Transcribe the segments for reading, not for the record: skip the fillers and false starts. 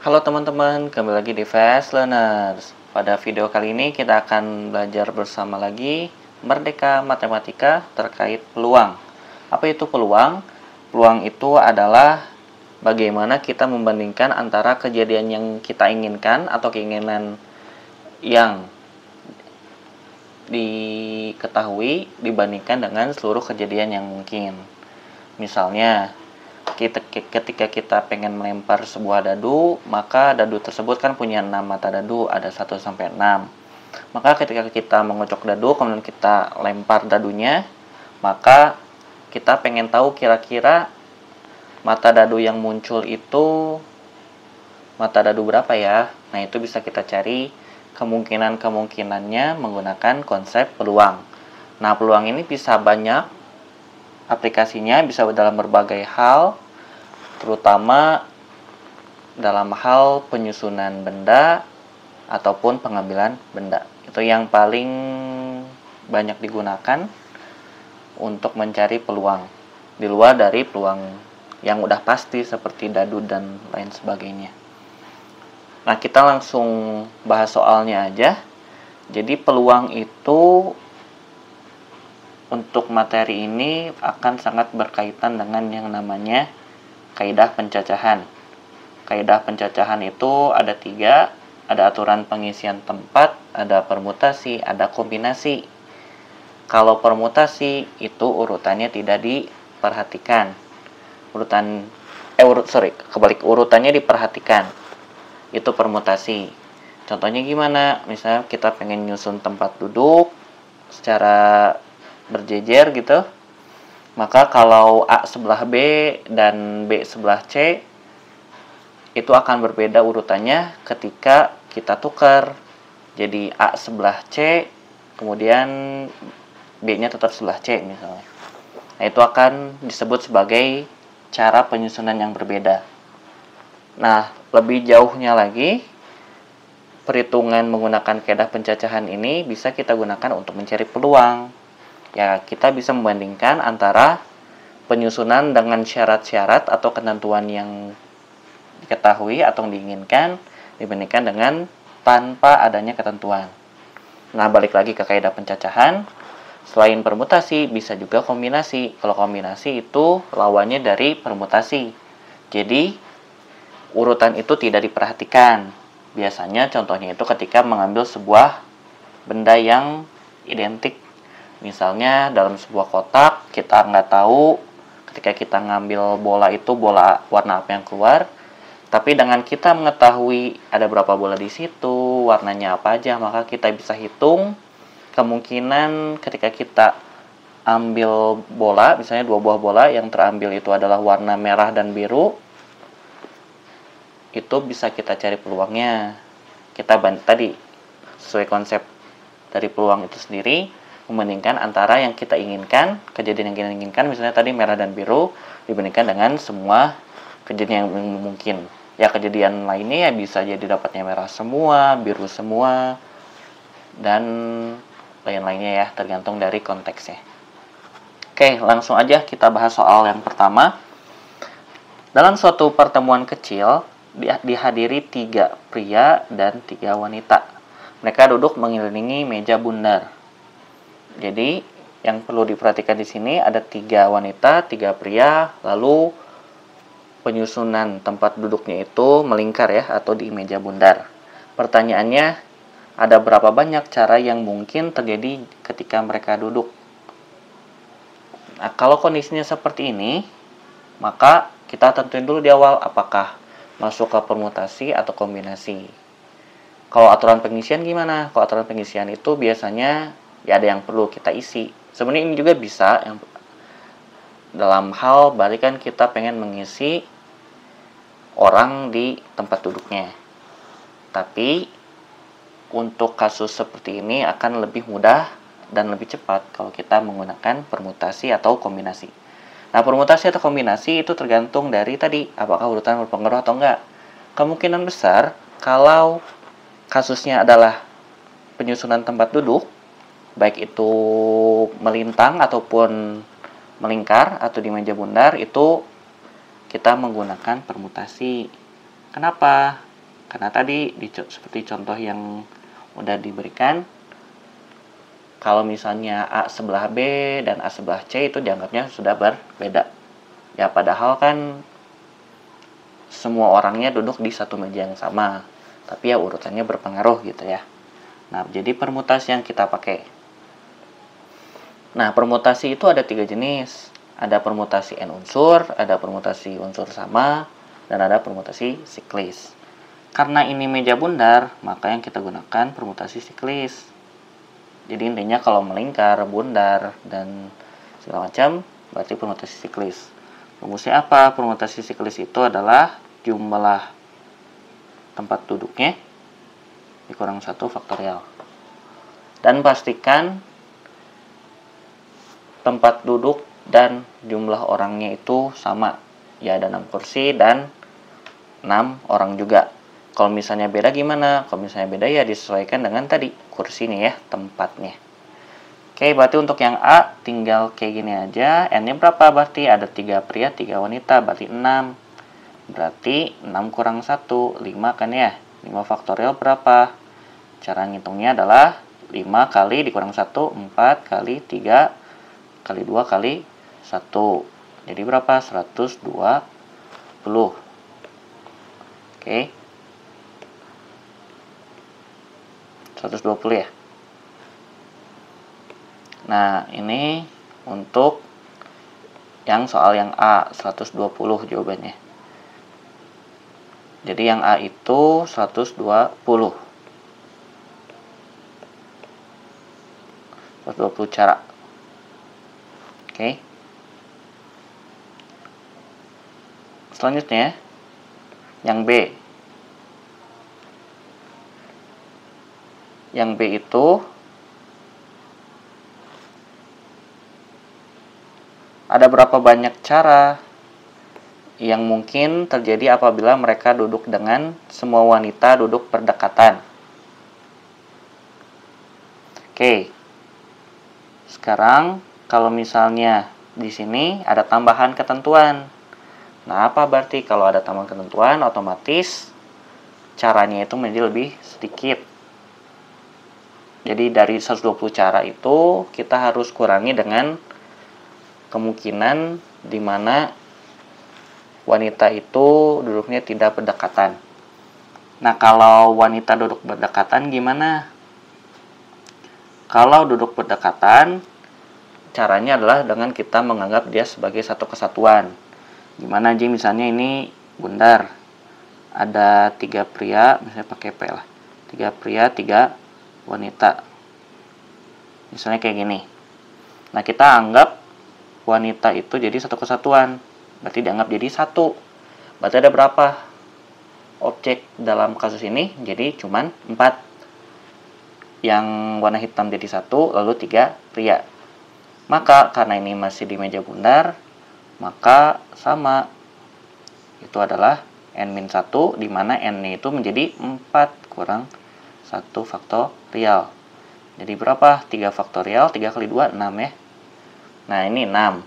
Halo teman-teman, kembali lagi di Fast Learners. Pada video kali ini kita akan belajar bersama lagi Merdeka Matematika terkait peluang. Apa itu peluang? Peluang itu adalah bagaimana kita membandingkan antara kejadian yang kita inginkan atau keinginan yang diketahui dibandingkan dengan seluruh kejadian yang mungkin. Misalnya, ketika kita pengen melempar sebuah dadu, maka dadu tersebut kan punya 6 mata dadu, ada 1 sampai 6. Maka ketika kita mengocok dadu, kemudian kita lempar dadunya, maka kita pengen tahu kira-kira mata dadu yang muncul itu mata dadu berapa ya. Nah, itu bisa kita cari kemungkinan-kemungkinannya menggunakan konsep peluang. Nah, peluang ini bisa banyak aplikasinya, bisa dalam berbagai hal, terutama dalam hal penyusunan benda ataupun pengambilan benda. Itu yang paling banyak digunakan untuk mencari peluang, di luar dari peluang yang udah pasti seperti dadu dan lain sebagainya. Nah, kita langsung bahas soalnya aja. Jadi peluang itu untuk materi ini akan sangat berkaitan dengan yang namanya kaidah pencacahan. Kaidah pencacahan itu ada 3, ada aturan pengisian tempat, ada permutasi, ada kombinasi. Kalau permutasi itu urutannya tidak diperhatikan. Urutannya diperhatikan. Itu permutasi. Contohnya gimana? Misalnya kita pengen nyusun tempat duduk secara berjejer gitu, maka kalau A sebelah B dan B sebelah C itu akan berbeda urutannya ketika kita tukar. Jadi A sebelah C, kemudian B-nya tetap sebelah C misalnya. Nah, itu akan disebut sebagai cara penyusunan yang berbeda. Nah, lebih jauhnya lagi, perhitungan menggunakan kaidah pencacahan ini bisa kita gunakan untuk mencari peluang. Ya, kita bisa membandingkan antara penyusunan dengan syarat-syarat atau ketentuan yang diketahui atau diinginkan dibandingkan dengan tanpa adanya ketentuan. Nah, balik lagi ke kaidah pencacahan. Selain permutasi, bisa juga kombinasi. Kalau kombinasi itu lawannya dari permutasi. Jadi, urutan itu tidak diperhatikan. Biasanya contohnya itu ketika mengambil sebuah benda yang identik. Misalnya dalam sebuah kotak, kita nggak tahu ketika kita ngambil bola itu bola warna apa yang keluar. Tapi dengan kita mengetahui ada berapa bola di situ, warnanya apa aja, maka kita bisa hitung kemungkinan ketika kita ambil bola, misalnya 2 buah bola yang terambil itu adalah warna merah dan biru, itu bisa kita cari peluangnya. Kita tadi sesuai konsep dari peluang itu sendiri, membandingkan antara yang kita inginkan, kejadian yang kita inginkan, misalnya tadi merah dan biru, dibandingkan dengan semua kejadian yang mungkin. Ya, kejadian lainnya ya bisa jadi dapatnya merah semua, biru semua, dan lain-lainnya ya, tergantung dari konteksnya. Oke, langsung aja kita bahas soal yang pertama. Dalam suatu pertemuan kecil, dihadiri 3 pria dan 3 wanita. Mereka duduk mengelilingi meja bundar. Jadi, yang perlu diperhatikan di sini ada 3 wanita, 3 pria, lalu penyusunan tempat duduknya itu melingkar ya, atau di meja bundar. Pertanyaannya, ada berapa banyak cara yang mungkin terjadi ketika mereka duduk? Nah, kalau kondisinya seperti ini, maka kita tentuin dulu di awal apakah masuk ke permutasi atau kombinasi. Kalau aturan pengisian gimana? Kalau aturan pengisian itu biasanya ya ada yang perlu kita isi. Sebenarnya ini juga bisa yang dalam hal balikan kita pengen mengisi orang di tempat duduknya. Tapi untuk kasus seperti ini akan lebih mudah dan lebih cepat kalau kita menggunakan permutasi atau kombinasi. Nah, permutasi atau kombinasi itu tergantung dari tadi, apakah urutan berpengaruh atau enggak. Kemungkinan besar kalau kasusnya adalah penyusunan tempat duduk, baik itu melintang ataupun melingkar atau di meja bundar, itu kita menggunakan permutasi. Kenapa? Karena tadi seperti contoh yang udah diberikan, kalau misalnya A sebelah B dan A sebelah C itu dianggapnya sudah berbeda. Ya padahal kan semua orangnya duduk di satu meja yang sama, tapi ya urutannya berpengaruh gitu ya. Nah, jadi permutasi yang kita pakai. Nah, permutasi itu ada 3 jenis. Ada permutasi N unsur, ada permutasi unsur sama, dan ada permutasi siklis. Karena ini meja bundar, maka yang kita gunakan permutasi siklis. Jadi intinya kalau melingkar, bundar, dan segala macam, berarti permutasi siklis. Rumusnya apa? Permutasi siklis itu adalah jumlah tempat duduknya dikurang 1 faktorial. Dan pastikan tempat duduk dan jumlah orangnya itu sama. Ya ada 6 kursi dan 6 orang juga. Kalau misalnya beda gimana? Kalau misalnya beda ya disesuaikan dengan tadi kursinya ya, tempatnya. Oke, berarti untuk yang A tinggal kayak gini aja. N-nya berapa? Berarti ada 3 pria, 3 wanita, berarti 6. Berarti 6 kurang 1, 5 kan ya? 5 faktorial berapa? Cara ngitungnya adalah 5 kali dikurang 1, 4 kali 3 kali 2 kali 1. Jadi berapa? 120. Oke. 120 ya. Nah, ini untuk yang soal yang A, 120 jawabannya. Jadi yang A itu 120. 120 cara. Oke. Selanjutnya, yang B. Yang B itu ada berapa banyak cara yang mungkin terjadi apabila mereka duduk dengan semua wanita duduk berdekatan. Oke. Sekarang kalau misalnya di sini ada tambahan ketentuan. Nah, apa berarti kalau ada tambahan ketentuan otomatis caranya itu menjadi lebih sedikit. Jadi dari 120 cara itu kita harus kurangi dengan kemungkinan di mana wanita itu duduknya tidak berdekatan. Nah, kalau wanita duduk berdekatan gimana? Kalau duduk berdekatan, caranya adalah dengan kita menganggap dia sebagai satu kesatuan. Gimana aja misalnya ini bundar. Ada 3 pria, misalnya pakai P lah. 3 pria, 3 wanita. Misalnya kayak gini. Nah, kita anggap wanita itu jadi satu kesatuan. Berarti dianggap jadi satu. Berarti ada berapa objek dalam kasus ini? Jadi cuman 4. Yang warna hitam jadi 1, lalu 3 pria. Maka karena ini masih di meja bundar, maka sama. Itu adalah N-1, di mana N itu menjadi 4 kurang 1 faktorial. Jadi berapa? 3 faktorial, 3 kali 2, 6 ya. Nah, ini 6.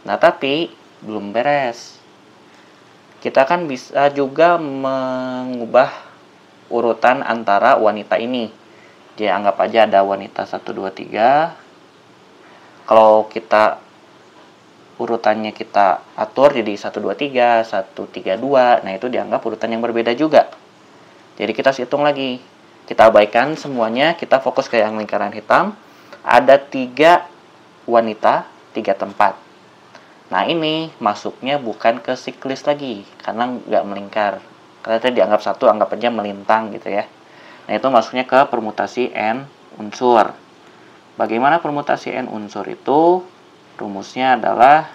Nah, tapi belum beres. Kita kan bisa juga mengubah urutan antara wanita ini. Jadi anggap aja ada wanita 1, 2, 3. Kalau kita urutannya kita atur jadi 1, 2, 3, 1, 3, 2. Nah, itu dianggap urutan yang berbeda juga. Jadi kita hitung lagi. Kita abaikan semuanya, kita fokus ke yang lingkaran hitam. Ada 3 wanita, 3 tempat. Nah, ini masuknya bukan ke siklis lagi, karena nggak melingkar. Karena itu dianggap satu, anggap aja melintang gitu ya. Nah, itu masuknya ke permutasi N unsur. Bagaimana permutasi N unsur itu? Rumusnya adalah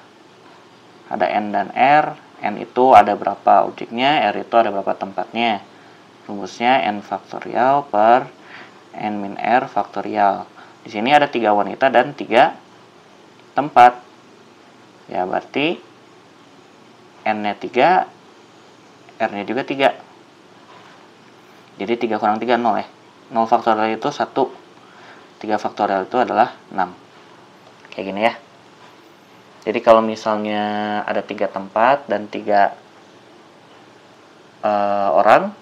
ada N dan R. N itu ada berapa objeknya, R itu ada berapa tempatnya. Rumusnya N faktorial per N min R faktorial. Di sini ada 3 wanita dan 3 tempat. Ya, berarti N-nya 3, R-nya juga 3. Jadi 3 kurang 3, 0 ya. 0 faktorial itu 1. 3 faktorial itu adalah 6. Kayak gini ya. Jadi kalau misalnya ada 3 tempat dan 3 orang,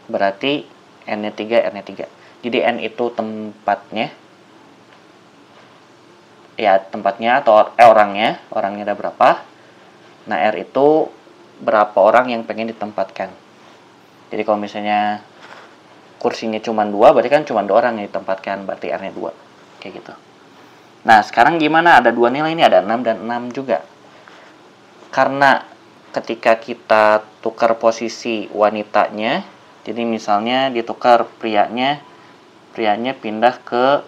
berarti N-nya 3, R-nya 3. Jadi N itu tempatnya, ya tempatnya atau orangnya ada berapa. Nah, R itu berapa orang yang pengen ditempatkan. Jadi kalau misalnya kursinya cuma 2, berarti kan cuma 2 orang yang ditempatkan, berarti R-nya 2. Kayak gitu. Nah, sekarang gimana? Ada 2 nilai ini, ada 6 dan 6 juga. Karena ketika kita tukar posisi wanitanya, jadi misalnya ditukar prianya pindah ke,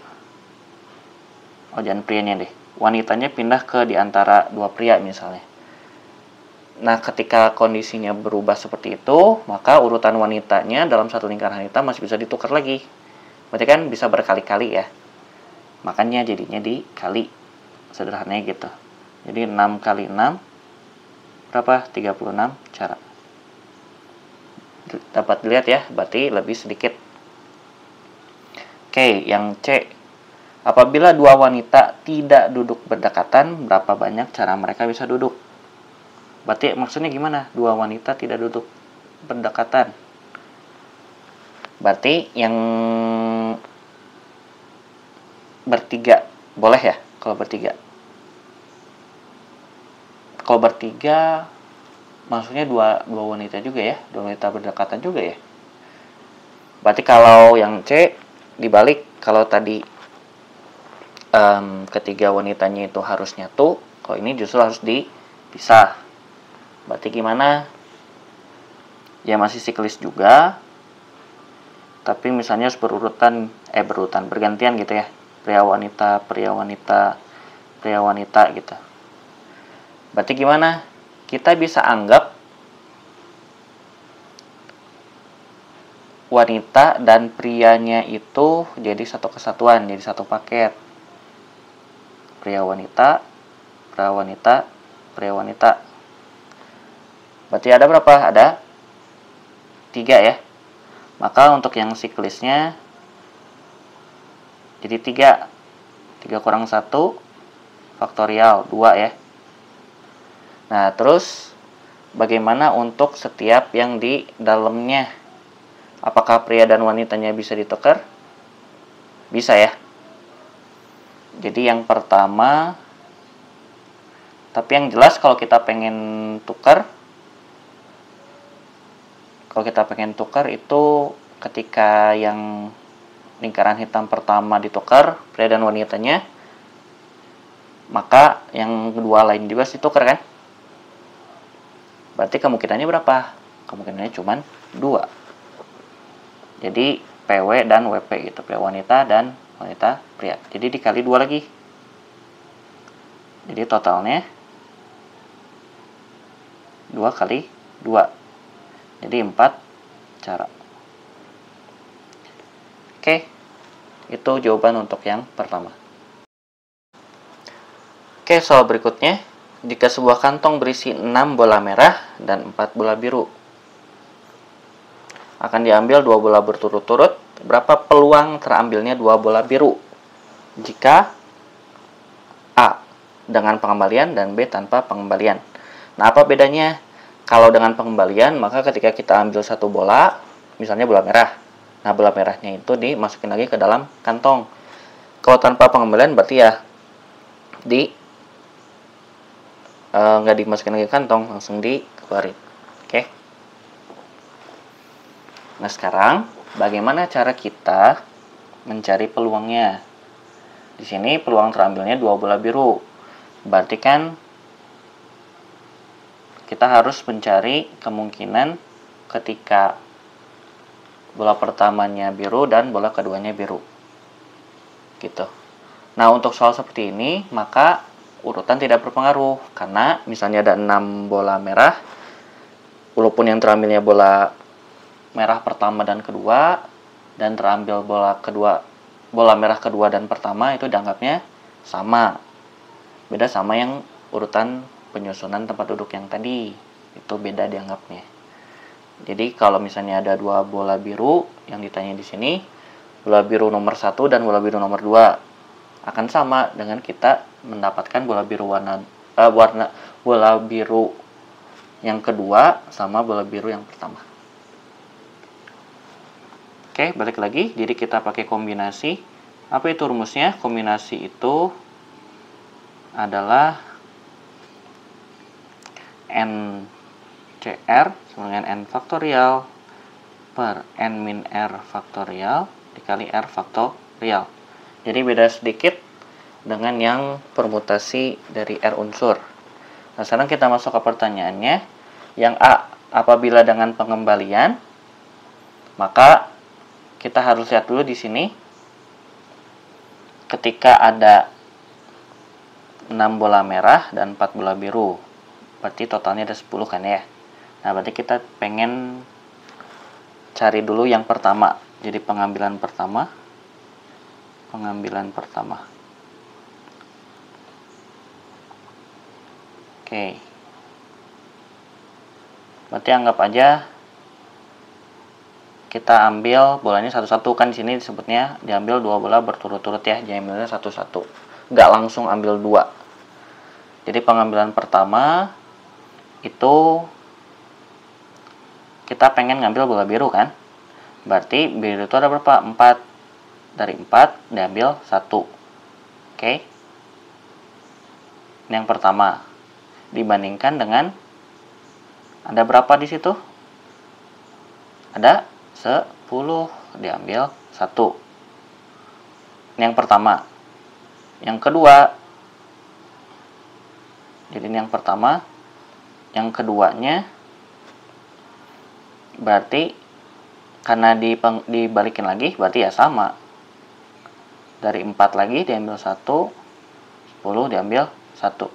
jangan prianya deh, wanitanya pindah ke diantara 2 pria misalnya. Nah, ketika kondisinya berubah seperti itu, maka urutan wanitanya dalam satu lingkaran hitam masih bisa ditukar lagi. Berarti kan bisa berkali-kali ya. Makanya jadinya dikali. Sederhananya gitu. Jadi 6 kali 6 berapa? 36 cara. Dapat dilihat ya, berarti lebih sedikit. Oke, yang C. Apabila 2 wanita tidak duduk berdekatan, berapa banyak cara mereka bisa duduk? Berarti maksudnya gimana? 2 wanita tidak duduk berdekatan. Berarti yang bertiga boleh ya kalau bertiga. Kalau bertiga maksudnya dua wanita juga ya, 2 wanita berdekatan juga ya. Berarti kalau yang C dibalik, kalau tadi ketiga wanitanya itu harus nyatu, kalau ini justru harus dipisah. Berarti gimana? Ya masih siklis juga, tapi misalnya harus bergantian gitu ya. Pria wanita gitu. Berarti gimana? Kita bisa anggap wanita dan prianya itu jadi satu kesatuan, jadi satu paket. Pria wanita. Berarti ada berapa? Ada 3 ya. Maka untuk yang siklisnya jadi 3 kurang 1 faktorial 2 ya. Nah, terus bagaimana untuk setiap yang di dalamnya? Apakah pria dan wanitanya bisa ditukar? Bisa ya. Jadi yang pertama, tapi yang jelas kalau kita pengen tukar itu ketika yang lingkaran hitam pertama ditukar, pria dan wanitanya, maka yang kedua lain juga ditukar kan? Berarti kemungkinannya berapa? Kemungkinannya cuma 2. Jadi PW dan WP gitu, pria wanita dan wanita pria. Jadi dikali 2 lagi. Jadi totalnya 2 kali 2. Jadi 4 cara. Oke, itu jawaban untuk yang pertama. Oke, soal berikutnya. Jika sebuah kantong berisi 6 bola merah dan 4 bola biru, akan diambil 2 bola berturut-turut, berapa peluang terambilnya 2 bola biru? Jika A dengan pengembalian dan B tanpa pengembalian. Nah, apa bedanya? Kalau dengan pengembalian, maka ketika kita ambil 1 bola, misalnya bola merah, nah bola merahnya itu dimasukin lagi ke dalam kantong. Kalau tanpa pengembalian berarti ya nggak dimasukin lagi ke kantong, langsung dikeluarin. Oke. Nah, sekarang bagaimana cara kita mencari peluangnya? Di sini peluang terambilnya 2 bola biru. Berarti kan kita harus mencari kemungkinan ketika bola pertamanya biru dan bola keduanya biru. Gitu. Nah, untuk soal seperti ini, maka urutan tidak berpengaruh. Karena misalnya ada 6 bola merah, walaupun yang terambilnya bola merah pertama dan kedua, dan terambil bola merah kedua dan pertama, itu dianggapnya sama. Beda sama yang urutan penyusunan tempat duduk yang tadi, itu beda dianggapnya. Jadi kalau misalnya ada 2 bola biru yang ditanya di sini, bola biru nomor 1 dan bola biru nomor 2 akan sama dengan kita mendapatkan bola biru bola biru yang kedua sama bola biru yang pertama. Oke, balik lagi. Jadi kita pakai kombinasi. Apa itu rumusnya? Kombinasi itu adalah NCR sama dengan N faktorial per N min R faktorial dikali R faktorial. Jadi beda sedikit dengan yang permutasi dari R unsur. Nah, sekarang kita masuk ke pertanyaannya. Yang A, apabila dengan pengembalian, maka kita harus lihat dulu di sini. Ketika ada 6 bola merah dan 4 bola biru, berarti totalnya ada 10 kan ya. Nah, berarti kita pengen cari dulu yang pertama. Jadi pengambilan pertama. Oke. Berarti anggap aja kita ambil bolanya satu-satu, kan di sini disebutnya diambil 2 bola berturut-turut ya, diambilnya satu-satu. Nggak langsung ambil 2. Jadi pengambilan pertama itu kita pengen ngambil bola biru kan. Berarti biru itu ada berapa? 4. Dari 4 diambil 1. Oke. Ini yang pertama. Dibandingkan dengan ada berapa di situ? Ada 10, diambil 1. Ini yang pertama. Yang kedua. Jadi ini yang pertama. Yang keduanya berarti karena dibalikin lagi berarti ya sama. Dari 4 lagi diambil 1, 10 diambil 1.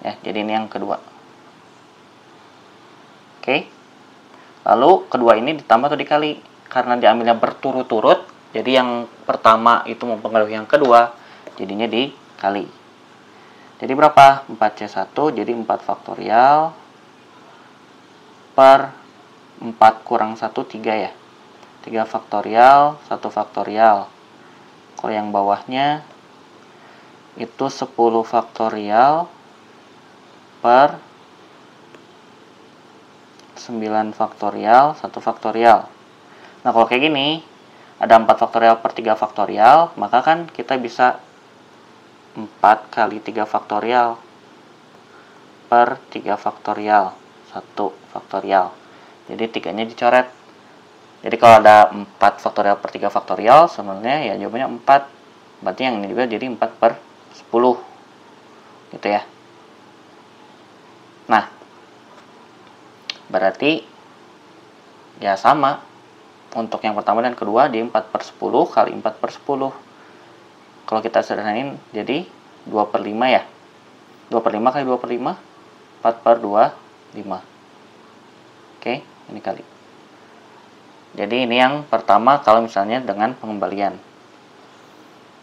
Ya, jadi ini yang kedua. Oke. Lalu kedua ini ditambah atau dikali? Karena diambilnya berturut-turut, jadi yang pertama itu mempengaruhi yang kedua, jadinya dikali. Jadi berapa? 4C1, jadi 4 faktorial per 4 kurang 1, 3 ya. 3 faktorial, 1 faktorial. Kalau yang bawahnya itu 10 faktorial per 9 faktorial, 1 faktorial. Nah, kalau kayak gini, ada 4 faktorial per 3 faktorial, maka kan kita bisa 4 kali 3 faktorial per 3 faktorial, 1 faktorial. Jadi 3-nya dicoret. Jadi kalau ada 4 faktorial per 3 faktorial, sebenarnya ya jawabannya 4. Berarti yang ini juga jadi 4 per 10. Gitu ya. Nah, berarti ya sama. Untuk yang pertama dan kedua di 4 per 10 kali 4 per 10. Kalau kita sederhanain jadi 2 per 5 ya. 2 per 5 kali 2 per 5, 4 per 2, 5. Oke, ini kali. Jadi ini yang pertama kalau misalnya dengan pengembalian.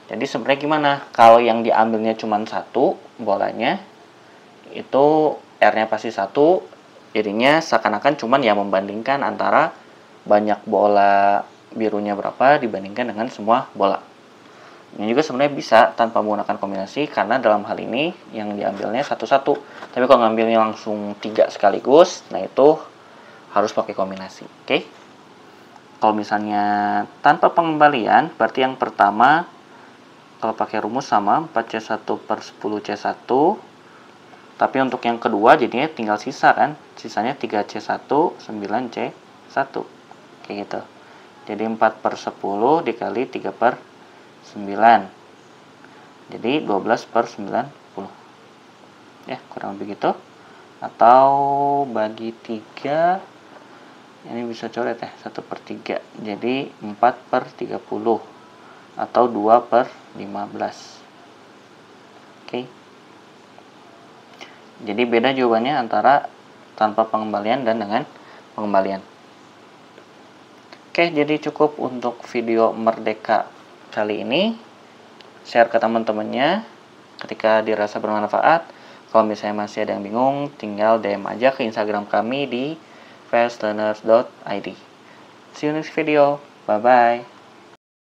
Jadi sebenarnya gimana? Kalau yang diambilnya cuma 1 bolanya, itu R-nya pasti 1, jadinya seakan-akan cuman ya membandingkan antara banyak bola birunya berapa dibandingkan dengan semua bola. Ini juga sebenarnya bisa tanpa menggunakan kombinasi, karena dalam hal ini yang diambilnya satu-satu. Tapi kalau ngambilnya langsung 3 sekaligus, nah itu harus pakai kombinasi. Oke? Kalau misalnya tanpa pengembalian, berarti yang pertama kalau pakai rumus sama 4C1 per 10C1. Tapi untuk yang kedua jadinya tinggal sisa kan. Sisanya 3C1, 9C1. Kayak gitu. Jadi 4 per 10 dikali 3 per 9. Jadi 12 per 90. Ya, kurang lebih gitu. Atau bagi 3. Ini bisa coret ya. 1 per 3. Jadi 4 per 30. Atau 2 per 15. Oke. Jadi beda jawabannya antara tanpa pengembalian dan dengan pengembalian. Oke, jadi cukup untuk video Merdeka kali ini. Share ke teman-temannya ketika dirasa bermanfaat. Kalau misalnya masih ada yang bingung, tinggal DM aja ke Instagram kami di fastlearners.id. See you next video. Bye-bye.